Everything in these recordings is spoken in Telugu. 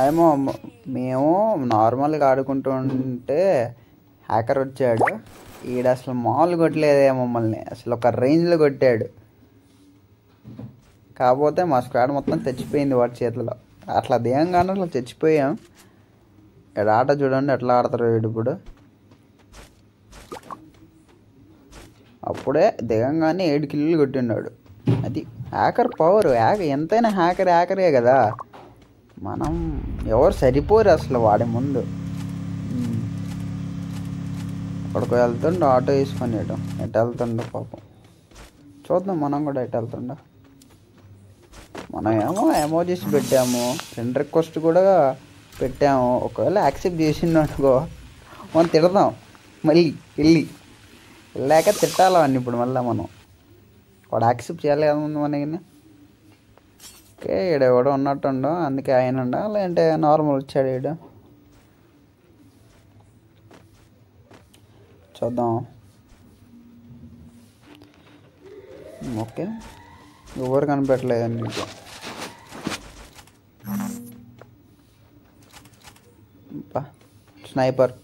ఏమో మేము నార్మల్గా ఆడుకుంటూ ఉంటే హ్యాకర్ వచ్చాడు. ఈడు అసలు మామూలు కొట్టలేదే మమ్మల్ని, అసలు ఒక రేంజ్లో కొట్టాడు. కాకపోతే మా స్క్వాడ్ మొత్తం తెచ్చిపోయింది వాడి చేతిలో. అట్లా దేయంగానే అట్లా తెచ్చిపోయాం. ఇక్కడ ఆట చూడండి ఎట్లా ఆడతారు వీడు ఇప్పుడు. అప్పుడే దిగంగానే 7 కిల్లులు కొట్టిన్నాడు. అది హ్యాకర్ పవర్. ఎంతైనా హ్యాకరే కదా. మనం ఎవరు సరిపోరు అసలు వాడి ముందు. అక్కడికి వెళ్తుండో ఆటో వేసుకొని ఎటు వెళ్తుండో పాపం. చూద్దాం మనం కూడా ఎటు వెళ్తుండో. మనం ఏమో ఎమోజీస్ పెట్టాము, ఫ్రెండ్ రిక్వెస్ట్ కూడా పెట్టాము. ఒకవేళ యాక్సెప్ట్ చేసిండు అనుకో మనం తిడదాం మళ్ళీ వెళ్ళాక తిట్టాలి అని. ఇప్పుడు మళ్ళీ మనం వాడు యాక్సెప్ట్ చేయాలి కదా ముందు మనకి. ఓకే ఈడ ఎవడో ఉన్నట్టుండో అందుకే ఆయన ఉండ, లేదంటే నార్మల్ వచ్చాడు ఈడ. చూద్దాం. ఓకే ఎవరు కనిపెట్టలేదండి నీకు. స్నైపర్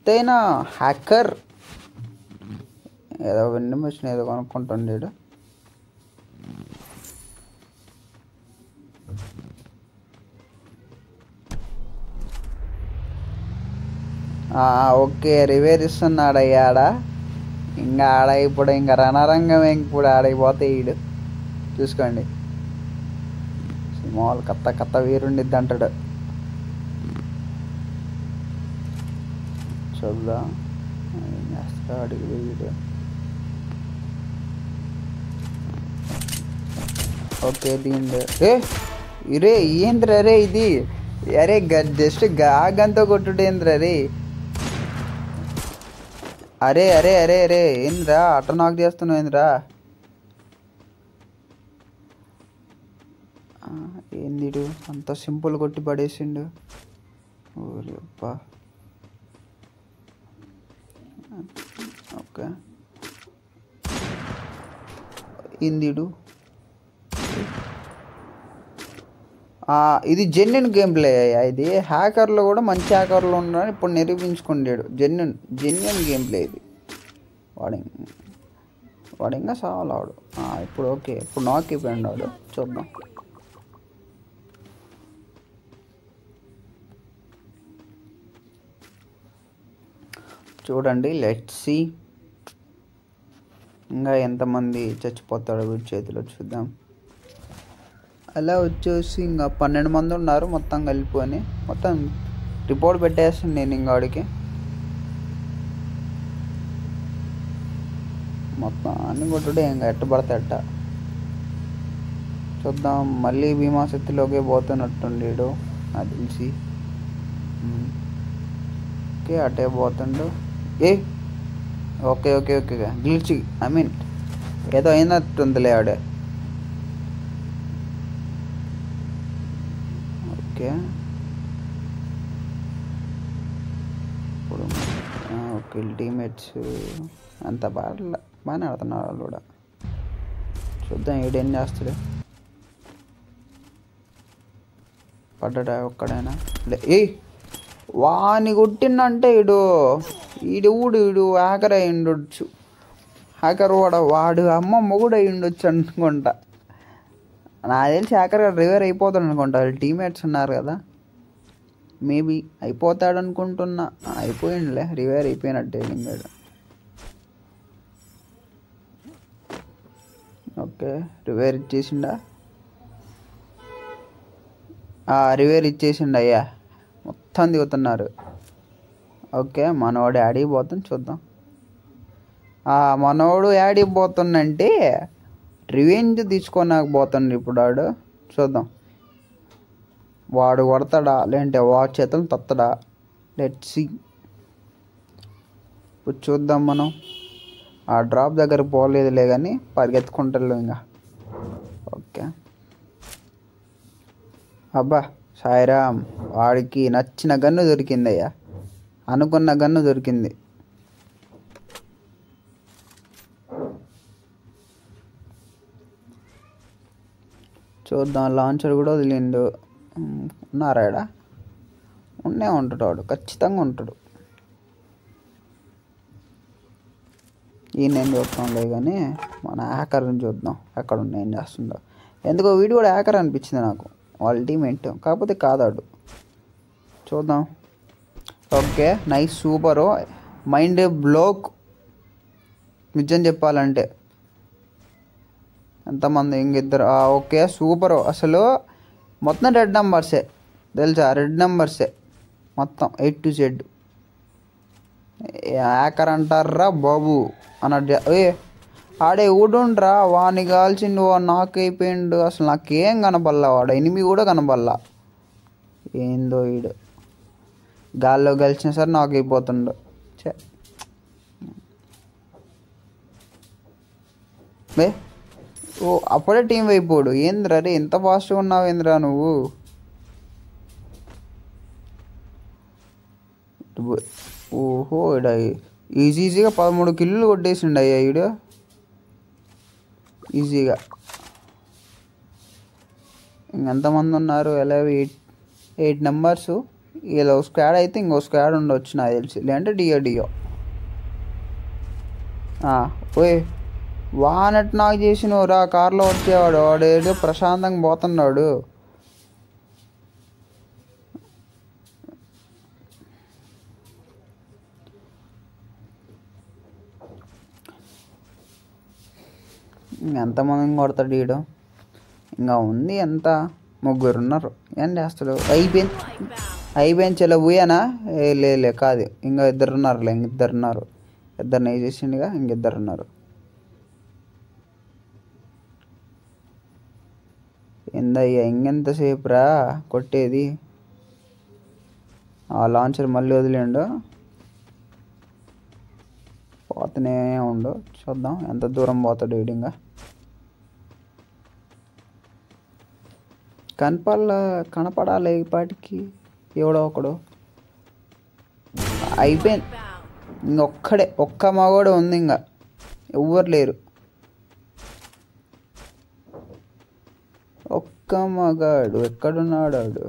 తేనా హ్యాకర్. ఏదో వెండి మిషన్ ఏదో కొనుక్కుంటుండేడు. ఓకే రివేర్ ఇస్తున్నాడు అయ్యాడ. ఇంకా ఆడ ఇప్పుడు ఇంకా రణరంగం ఇప్పుడు ఆడైపోతే ఈడు చూసుకోండి. మామూలు కత్త వీరుండిద్ది అంటాడు. చూద్దాం ఏం చేస్తాడు వీడు. ఓకే దీంట్లో ఇరే ఏంద్ర రే ఇది. అరే జస్ట్ గాగంతో కొట్టుడేంద్ర రే. అరే ఏంద్రా అట్ట నాకు చేస్తున్నావు ఏంద్రా. ఏందిడు అంత సింపుల్ కొట్టి పడేసిండు. ఓరే అబ్బా. ఓకే ఏందిడు. ఇది జెన్యున్ గేమ్ ప్లే. ఇది హ్యాకర్లు కూడా మంచి హ్యాకర్లు ఉన్నారని ఇప్పుడు నిరూపించుకున్నాడు. జెన్యున్ గేమ్ ప్లే ఇది. వాడు ఇంకా సావాలి వాడు. ఇప్పుడు ఓకే ఇప్పుడు నాక్ అయిపోయాడు వాడు. చూద్దాం. చూడండి లెట్స్ సీ ఇంకా ఎంతమంది చచ్చిపోతాడో వీడి చేతిలో చూద్దాం. అలా వచ్చేసి ఇంకా 12 మంది ఉన్నారు మొత్తం కలిపికొని. మొత్తం రిపోర్ట్ పెట్టేస్తాను నేను ఇంకా వాడికి. మొత్తం అన్ని కొట్టుడే ఇంకా ఎట్ట పడితే అట్ట. చూద్దాం మళ్ళీ భీమాశక్తిలోకి పోతున్నట్టుండేడు నాకు తెలిసి. ఓకే అటే పోతుండు. ఓకే గ్లిచ్ ఐ మీన్ ఏదో అయినట్టుందిలే ఆడే. ఓకే ఇప్పుడు ఓకే టీమేట్స్ అంత బాగానే ఆడుతున్నారు వాళ్ళు కూడా. చూద్దాం ఈడేం చేస్తాడు. పడ్డా ఒక్కడైనా వాని కొట్టిందంటే ఈడు హ్యాకర్ అయి ఉండొచ్చు. హ్యాకర్ వాడు అమ్మమ్మ కూడా అయి ఉండొచ్చు అనుకుంటా. నాకు తెలిసి హ్యాకర్ రివైర్ అయిపోతాడు అనుకుంటా. వాళ్ళు టీమేట్స్ ఉన్నారు కదా, మేబీ అయిపోతాడు అనుకుంటున్నా. అయిపోయిందిలే, రివైర్ అయిపోయినట్టే ఇంకా. ఓకే రివైర్ ఇచ్చేసిండా. రివైర్ ఇచ్చేసిండు అయ్యా. మొత్తం దిగుతున్నారు. ఓకే మనోడు యాడికి పోతుంది చూద్దాం. మనోడు యాడికి పోతుందంటే రివెంజ్ తీసుకోలేకపోతుండు ఇప్పుడు వాడు. చూద్దాం వాడు కొడతాడా లేదంటే వాడి చేతులు తత్తడా. Let's see. ఇప్పుడు చూద్దాం మనం. ఆ డ్రాప్ దగ్గర పోలేదులే కానీ పరిగెత్తుకుంటారు ఇంకా. ఓకే అబ్బా సాయిరామ్ వాడికి నచ్చిన గన్ను దొరికిందయ్యా. అనుకున్న గన్ను దొరికింది. చూద్దాం. లాంచర్ కూడా వదిలిండు. ఉన్నారా ఈడ? ఉంటాడు వాడు, ఖచ్చితంగా ఉంటాడు. ఈయన ఏం చూస్తాంలే కానీ మన హ్యాకర్ని చూద్దాం ఎక్కడ ఉన్నాయి, ఏం చేస్తుండో. ఎందుకో వీడు కూడా హ్యాకర్ అనిపించింది నాకు, వాళ్ళ టీమేట్. కాకపోతే కాదాడు. చూద్దాం. Okay, nice, super. Mind block నిజం చెప్పాలంటే. ఎంతమంది? ఇంకిద్దరు. Okay, super. అసలు మొత్తం రెడ్ నెంబర్సే తెలుసా, రెడ్ నెంబర్సే మొత్తం A to Z. హ్యాకర్ అంటారా బాబు అన్నట్టు. ఆడే ఊడుండ్రా, వాడిని కాల్చిండు, వాడు నాకు అయిపోయిండు. అసలు నాకేం కనపల్లా, వాడు ఎనిమి కూడా కనపల్లా. ఏందో వీడు గాల్లో కలిసిన సరే నాకు అయిపోతుండు. ఓ అప్పుడే టీం అయిపోడు. ఏంద్రా రే, ఎంత ఫాస్ట్గా ఉన్నావు ఏంద్రా నువ్వు? ఓహో, ఇడ ఈజీగా 13 కిల్లులు కొట్టేసిండు అయ్యా ఈడు ఈజీగా. ఇంకెంతమంది ఉన్నారు? ఎలా 8 నెంబర్స్. ఇలా స్క్వాడ్ అయితే ఇంకో స్క్వాడ్ ఉండొచ్చు నాకు తెలిసి, లేదంటే డియో. ఓయ్, వానట్టు నాకు చేసినవురా, కార్లో వచ్చేవాడు. వాడు ఏదో ప్రశాంతంగా పోతున్నాడు. ఎంతమందిని కొడతాడు వీడు? ఇంకా ఉంది ఎంత, 3 ఉన్నారు. ఏం చేస్తాడు? అయిపోయింది చెల్ల పోయానా? లే కాదు, ఇంకా 2 ఉన్నారులే. ఇంకిద్దరు ఉన్నారు. ఇద్దరిని వేసేసిండుగా, ఇంకిద్దరు ఉన్నారు. ఏందయ్యా ఇంకెంతసేపు రా కొట్టేది? లాంచర్ మళ్ళీ వదిలేండు, పోతూనే ఉండు. చూద్దాం ఎంత దూరం పోతాడు వీడింగా. కనపడాలి ఈ పాటికి ఎవడో ఒకడు. అయిపోయింది. ఒక్క మగోడు ఉంది, ఇంకా ఎవ్వరు లేరు. ఒక్క మగాడు ఎక్కడున్నాడు వాడు?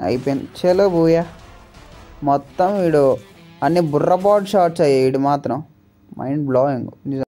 అయిపోయింది. చలో పోయా. మొత్తం వీడు అన్ని బుర్రపాటు షాట్స్ అయ్యాయి. వీడు మాత్రం మైండ్ బ్లోయింగ్ నిజం.